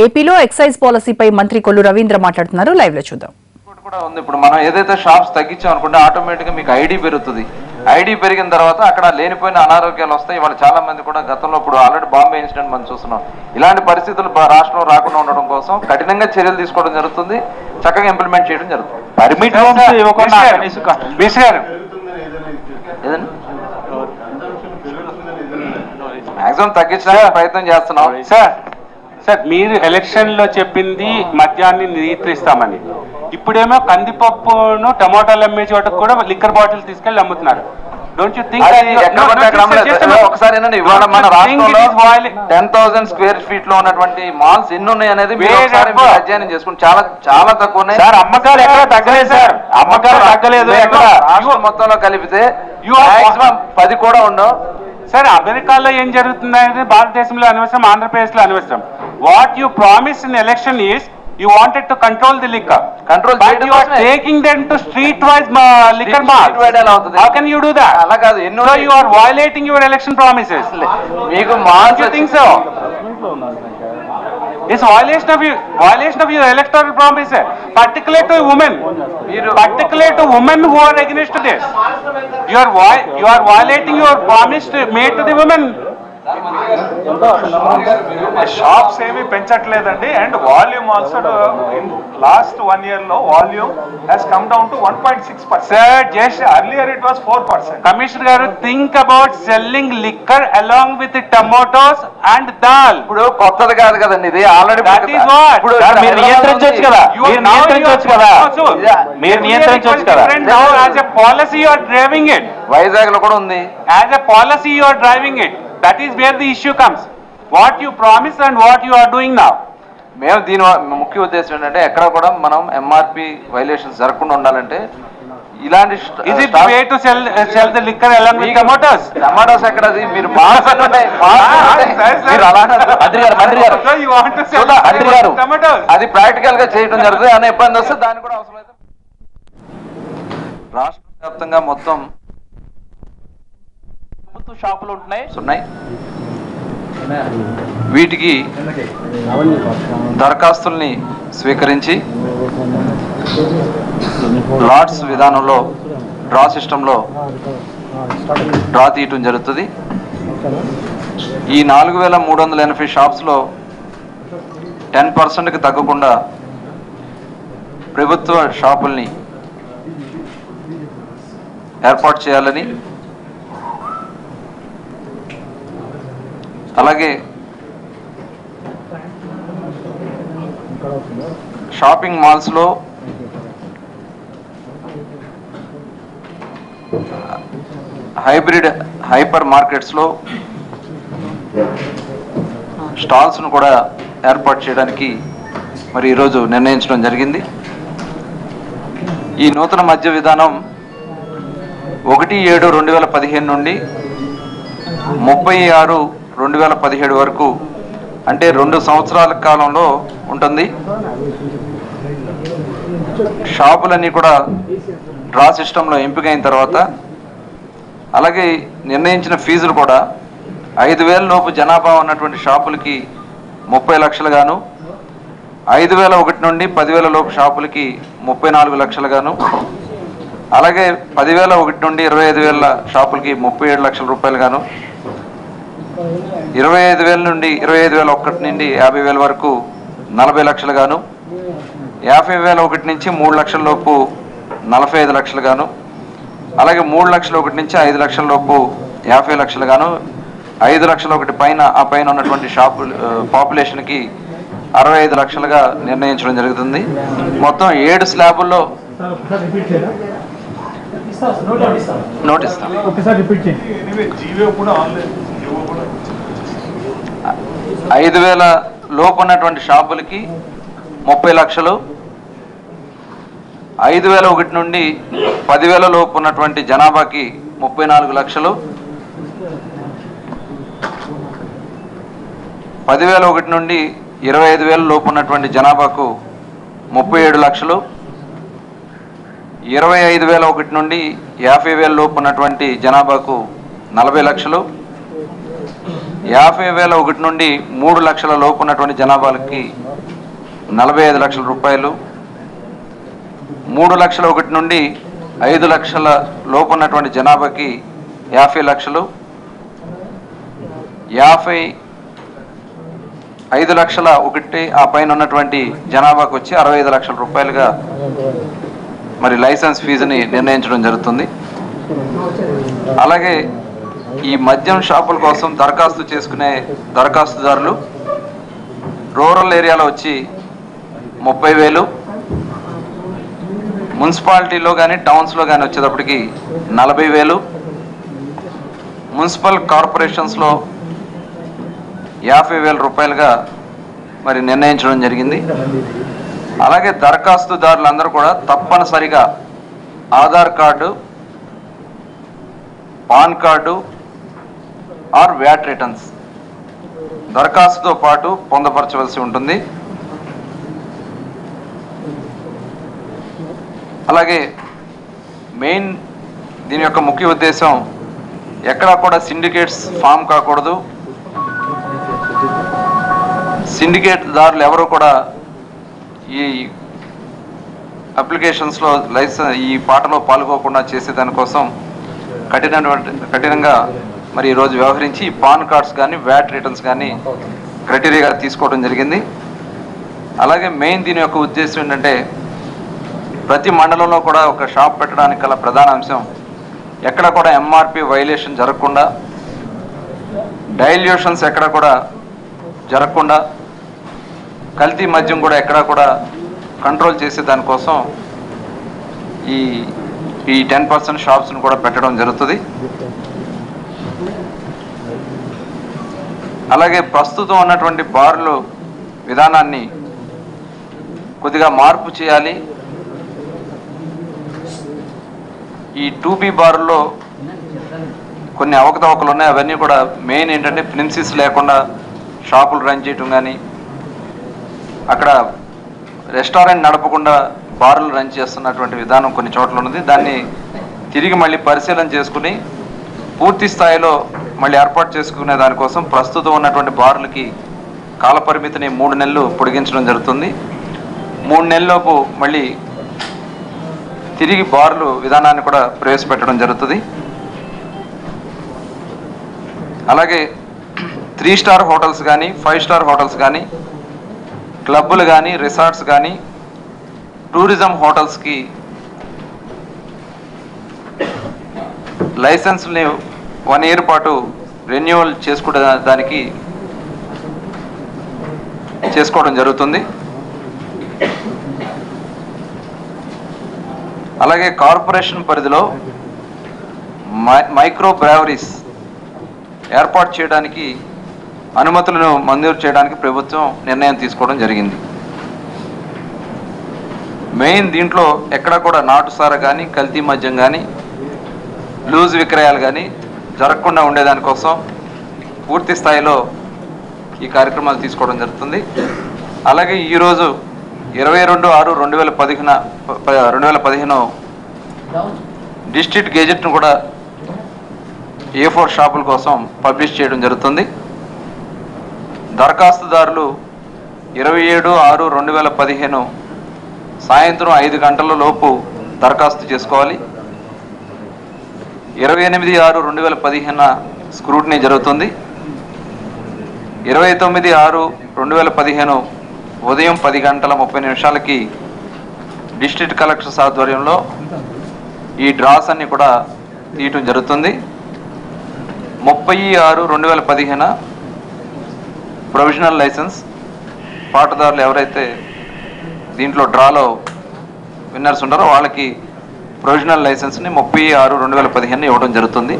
ఏపీలో ఎక్సైజ్ పాలసీపై మంత్రి కొల్లు రవీంద్ర మాట్లాడుతున్నారు. లైవ్ లో చూద్దాం. కూడా ఉంది. ఇప్పుడు మనం ఏదైతే షాప్స్ తగ్గించాం అనుకుంటే ఆటోమేటిక్గా మీకు ఐడి పెరుగుతుంది. ఐడి పెరిగిన తర్వాత అక్కడ లేనిపోయిన అనారోగ్యాలు వస్తాయి. వాళ్ళు చాలా మంది కూడా గతంలో ఇప్పుడు ఆల్రెడీ బాంబే ఇన్సిడెంట్ మనం చూస్తున్నాం. ఇలాంటి పరిస్థితులు రాష్ట్రంలో రాకుండా ఉండడం కోసం కఠినంగా చర్యలు తీసుకోవడం జరుగుతుంది, చక్కగా ఇంప్లిమెంట్ చేయడం జరుగుతుంది. పర్మిట్ హోమ్స్ ఇవ్వకుండా మాక్సిమం తగ్గించడానికి ప్రయత్నం చేస్తున్నాం. సార్ మీరు ఎలక్షన్ లో చెప్పింది మద్యాన్ని నియంత్రిస్తామని, ఇప్పుడేమో కందిపప్పును టమాటాలు అమ్మే చోటకు కూడా లిక్కర్ బాటిల్ తీసుకెళ్లి అమ్ముతున్నారు. డోంట్ యూ థింక్ ఒకసారి ఇవాళ మన రాష్ట్రంలో 10,000 స్క్వేర్ ఫీట్ లో ఉన్నటువంటి మాల్స్ ఎన్ని ఉన్నాయి అనేది అధ్యయనం చేసుకుని చాలా చాలా తక్కువ ఉన్నాయి సార్. అమ్మకాలు ఎక్కడ తగ్గలేదు సార్, అమ్మకాలు తగ్గలేదు. రాష్ట్రం మొత్తంలో కలిపితే 10 కూడా ఉండవు సార్. అమెరికాలో ఏం జరుగుతుంది అనేది భారతదేశంలో అనవసరం, ఆంధ్రప్రదేశ్ లో అనవసరం. What you promise in election is you wanted to control the liquor, but you are taking them to street wise liquor malls. How can you do that? ala kaadu so you are violating your election promises. meeku malls you think so? It's violation of your electoral promises, particularly to women, particularly to women who are against this. You are violating your promise made to the women. Shops ఏమి పెంచట్లేదండి. And volume also in last 1 year లో volume has come down to 1.6%. Sir, just earlier it was 4%. Commissioner garu, think about selling liquor along with the tomatoes and dal. ఇప్పుడు కొత్తది కాదు కదండి ఇది, already that is what మీరు నియంత్రించొచ్చు కదా, మీరు నియంత్రించొచ్చు కదా, మీరు నియంత్రించొచ్చు కదా. Now as a policy you are driving it. Vizag లో కూడా ఉంది. As a policy you are driving it. That is where the issue comes. What you promise and what you are doing now. మేము దీని ముఖ్య ఉద్దేశం ఏంటంటే ఎక్కడ కూడా మనం ఎంఆర్పి వైలేషన్స్ జరగకుండా ఉండాలంటే ఇలాంటి is it way to sell the liquor along with tomatoes? Tomatoes ఎక్కడది మీరు మంత్రి గారు you want to sell tomatoes? అది ప్రాక్టికల్ గా చేయడం జరుగుతుంది. అనే ఇబ్బంది వస్తే దాన్ని కూడా అవసరమైతే రాష్ట్ర వ్యాప్తంగా మొత్తం షాపులు ఉన్నాయి. వీటికి దరఖాస్తుల్ని స్వీకరించి లాట్స్ విధానంలో డ్రా సిస్టంలో డ్రా తీయటం జరుగుతుంది. ఈ 4,380 షాప్స్లో 10%కి తగ్గకుండా ప్రభుత్వ షాపుల్ని ఏర్పాటు చేయాలని, అలాగే షాపింగ్ మాల్స్లో హైపర్ మార్కెట్స్లో స్టాల్స్ను కూడా ఏర్పాటు చేయడానికి మరి ఈరోజు నిర్ణయించడం జరిగింది. ఈ నూతన మద్య విధానం 1/7/2015 నుండి 30/6/2017 వరకు, అంటే 2 సంవత్సరాల కాలంలో ఉంటుంది. షాపులన్నీ కూడా డ్రా సిస్టంలో ఎంపికైన తర్వాత, అలాగే నిర్ణయించిన ఫీజులు కూడా 5,000 లోపు జనాభా ఉన్నటువంటి షాపులకి 30 లక్షలు గాను, 5,001 నుండి 10,000 లోపు షాపులకి 34 లక్షలు గాను, అలాగే 10,001 నుండి 25,000 షాపులకి 37 లక్షల రూపాయలు గాను, 25,000 నుండి 25,001 నుండి 50,000 వరకు 40 లక్షలు గాను, 50,001 నుంచి 3 లక్షల లోపు 45 లక్షలు గాను, అలాగే 3,01,000 నుంచి 5 లక్షల లోపు 50 లక్షలు గాను, 5,01,000 పైన ఆ పైన ఉన్నటువంటి షాపు పాపులేషన్కి 65 లక్షలుగా నిర్ణయించడం జరుగుతుంది. మొత్తం 7 స్లాబుల్లో నోటీస్ 5,000 లోపు ఉన్నటువంటి షాపులకి 30 లక్షలు, 5,001 నుండి 10,000 లోపు ఉన్నటువంటి జనాభాకి 34 లక్షలు, 10,001 నుండి 25,000 లోపు ఉన్నటువంటి జనాభాకు 37 లక్షలు, 25,001 నుండి 50,000 లోపు ఉన్నటువంటి జనాభాకు 40 లక్షలు, 50,001 నుండి 3 లక్షల లోపు ఉన్నటువంటి జనాభాలకి 45 లక్షల రూపాయలు, 3 లక్షల 1 నుండి 5 లక్షల లోపు ఉన్నటువంటి జనాభాకి 50 లక్షలు, 5 లక్షల 1 ఆ పైన ఉన్నటువంటి జనాభాకు వచ్చి 65 లక్షల రూపాయలుగా మరి లైసెన్స్ ఫీజుని నిర్ణయించడం జరుగుతుంది. అలాగే ఈ మద్యం షాపుల కోసం దరఖాస్తు చేసుకునే దరఖాస్తుదారులు రూరల్ ఏరియాలో వచ్చి 30,000, మున్సిపాలిటీలో కానీ టౌన్స్లో కానీ వచ్చేటప్పటికి 40,000, మున్సిపల్ కార్పొరేషన్స్లో 50,000 రూపాయలుగా మరి నిర్ణయించడం జరిగింది. అలాగే దరఖాస్తుదారులందరూ కూడా తప్పనిసరిగా Aadhaar card, PAN card or VAT returns దరఖాస్తుతో పాటు పొందపరచవలసి ఉంటుంది. అలాగే మెయిన్ దీని యొక్క ముఖ్య ఉద్దేశం ఎక్కడా కూడా సిండికేట్స్ ఫామ్ కాకూడదు. సిండికేట్ దారులు ఎవరు కూడా ఈ అప్లికేషన్స్లో ఈ పాటలో పాల్గొకుండా చేసే దానికోసం కఠినంగా మరి ఈరోజు వ్యవహరించి పాన్ కార్డ్స్ కానీ వ్యాట్ రిటర్న్స్ కానీ క్రైటీరియాగా తీసుకోవడం జరిగింది. అలాగే మెయిన్ దీని యొక్క ఉద్దేశం ఏంటంటే ప్రతి మండలంలో కూడా ఒక షాప్ పెట్టడానికి గల ప్రధాన అంశం ఎక్కడ కూడా ఎంఆర్పి వైలేషన్ జరగకుండా, డైల్యూషన్స్ ఎక్కడ కూడా జరగకుండా, కల్తీ మద్యం కూడా ఎక్కడ కూడా కంట్రోల్ చేసే దానికోసం ఈ 10% షాప్స్ను కూడా పెట్టడం జరుగుతుంది. అలాగే ప్రస్తుతం ఉన్నటువంటి బార్లు విధానాన్ని కొద్దిగా మార్పు చేయాలి. ఈ 2B బార్లో కొన్ని అవకతవకలు ఉన్నాయి. అవన్నీ కూడా మెయిన్ ఏంటంటే ప్రిన్సిస్ లేకుండా షాపులు రన్ చేయటం కానీ, అక్కడ రెస్టారెంట్ నడపకుండా బార్లు రన్ చేస్తున్నటువంటి విధానం కొన్ని చోట్ల ఉన్నది. దాన్ని తిరిగి మళ్ళీ పరిశీలన చేసుకుని పూర్తి స్థాయిలో మళ్ళీ ఏర్పాటు చేసుకునే దానికోసం ప్రస్తుతం ఉన్నటువంటి బార్లకి కాలపరిమితిని 3 నెలలు పొడిగించడం జరుగుతుంది. 3 నెలల్లోపు మళ్ళీ తిరిగి బార్లు విధానాన్ని కూడా ప్రవేశపెట్టడం జరుగుతుంది. అలాగే 3 స్టార్ హోటల్స్ కానీ, 5 స్టార్ హోటల్స్ కానీ, క్లబ్బులు కానీ, రిసార్ట్స్ కానీ, టూరిజం హోటల్స్కి లైసెన్స్ని 1 ఇయర్ పాటు రెన్యువల్ చేసుకోవడం జరుగుతుంది. అలాగే కార్పొరేషన్ పరిధిలో మైక్రో బ్రావరీస్ ఏర్పాటు చేయడానికి అనుమతులను మంజూరు చేయడానికి ప్రభుత్వం నిర్ణయం తీసుకోవడం జరిగింది. మెయిన్ దీంట్లో ఎక్కడా కూడా నాటుసారా కానీ, కల్తీ మద్యం కానీ, లూజ్ విక్రయాలు కానీ జరగకుండా ఉండేదానికోసం పూర్తి స్థాయిలో ఈ కార్యక్రమాలు తీసుకోవడం జరుగుతుంది. అలాగే ఈరోజు 22/6/2015 డిస్ట్రిక్ట్ గెజెట్ను కూడా A4 షాపుల కోసం పబ్లిష్ చేయడం జరుగుతుంది. దరఖాస్తుదారులు 27/6/2015 సాయంత్రం 5 గంటల లోపు దరఖాస్తు చేసుకోవాలి. 28/6/2015 స్క్రూటినీ జరుగుతుంది. 29/6/2015 ఉదయం 10:30 డిస్ట్రిక్ట్ కలెక్టర్స్ ఆధ్వర్యంలో ఈ డ్రాస్ అన్ని కూడా తీయటం జరుగుతుంది. 30/6/2015 ప్రొవిజనల్ లైసెన్స్ పాటదారులు ఎవరైతే దీంట్లో డ్రాలో విన్నర్స్ ఉంటారో వాళ్ళకి ప్రొవిజనల్ లైసెన్స్ని 30/6/2015 ఇవ్వడం జరుగుతుంది.